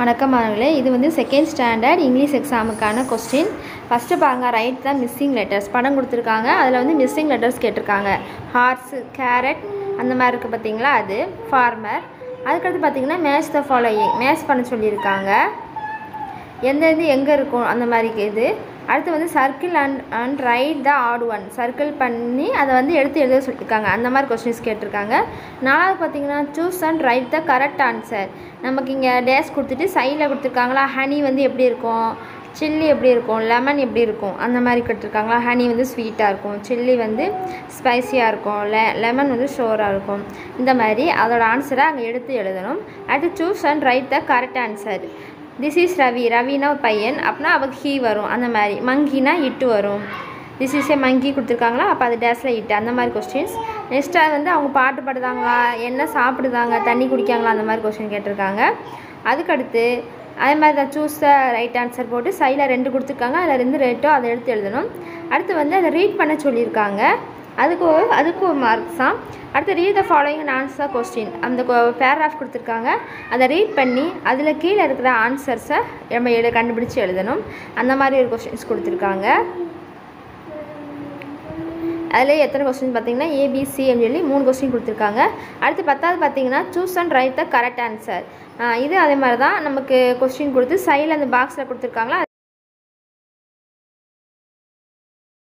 வணக்கம் மாணவர்களே, இது வந்து செகண்ட் ஸ்டாண்டர்ட் இங்கிலீஷ் எக்ஸாமுக்கான கொஸ்டின். ஃபஸ்ட்டு பாருங்க, ரைட் த மிஸ்ஸிங் லெட்டர்ஸ். படம் கொடுத்துருக்காங்க, அதில் வந்து மிஸ்ஸிங் லெட்டர்ஸ் கேட்டிருக்காங்க. ஹார்ஸு, கேரட் அந்த மாதிரி இருக்குது பார்த்தீங்களா, அது ஃபார்மர். அதுக்கடுத்து பார்த்தீங்கன்னா மேட்ச் த ஃபாலோயிங், மேட்ச் பண்ண சொல்லியிருக்காங்க. எந்த இது எங்கே இருக்கும் அந்த மாதிரி இது. அடுத்து வந்து circle and write the odd one, circle பண்ணி அதை வந்து எழுத சொல்லியிருக்காங்க. அந்த மாதிரி கொஸ்டின்ஸ் கேட்டிருக்காங்க. நாலாவது பார்த்தீங்கன்னா choose and write the correct answer. நமக்கு இங்கே டேஸ் கொடுத்துட்டு சைடில் கொடுத்துருக்காங்களா, ஹனி வந்து எப்படி இருக்கும், சில்லி எப்படி இருக்கும், லெமன் எப்படி இருக்கும் அந்த மாதிரி கொடுத்துருக்காங்களா. ஹனி வந்து ஸ்வீட்டாக இருக்கும், சில்லி வந்து ஸ்பைஸியாக இருக்கும், லெமன் வந்து ஷோராக இருக்கும். இந்த மாதிரி அதோட ஆன்சரை அங்கே எடுத்து எழுதணும். அடுத்து choose and write the correct answer. This is Ravi, Raveena ஒரு பையன், அப்படின்னா அவருக்கு ஹீ வரும். அந்த மாதிரி மங்கினா இட்டு வரும். திஸ் இஸ் ஏ மங்கி கொடுத்துருக்காங்களா, அப்போ அது டேஸில் இட்டு. அந்த மாதிரி கொஸ்டின்ஸ். நெக்ஸ்ட் அது வந்து அவங்க பாட்டு பாடுதாங்களா, என்ன சாப்பிடுதாங்க, தண்ணி குடிக்காங்களா, அந்த மாதிரி கொஸ்டின் கேட்டிருக்காங்க. அதுக்கடுத்து அதே மாதிரி தான் சூஸ் த ரைட் ஆன்சர் போட்டு சைடில் 2 கொடுத்துருக்காங்க, அதில் 2 ரேட்டோ அதை எடுத்து எழுதணும். அடுத்து வந்து அதை ரீட் பண்ண சொல்லியிருக்காங்க, அதுக்கு ஒரு மார்க்ஸ் தான். அடுத்து read the following and answer question. அந்த பேராகிராஃப் கொடுத்துருக்காங்க, அதை ரீட் பண்ணி அதில் கீழே இருக்கிற ஆன்சர்ஸை நம்ம கண்டுபிடிச்சி எழுதணும். அந்த மாதிரி ஒரு கொஸ்டின்ஸ் கொடுத்துருக்காங்க. அதில் எத்தனை கொஸ்டின் பார்த்தீங்கன்னா ஏபிசி அப்படின்னு சொல்லி 3 கொஸ்டின் கொடுத்துருக்காங்க. அடுத்து 10வது பார்த்தீங்கன்னா choose and write the correct answer. இது அதே மாதிரி தான் நமக்கு கொஸ்டின் கொடுத்து சைடில் அந்த பாக்ஸில் கொடுத்துருக்காங்களா,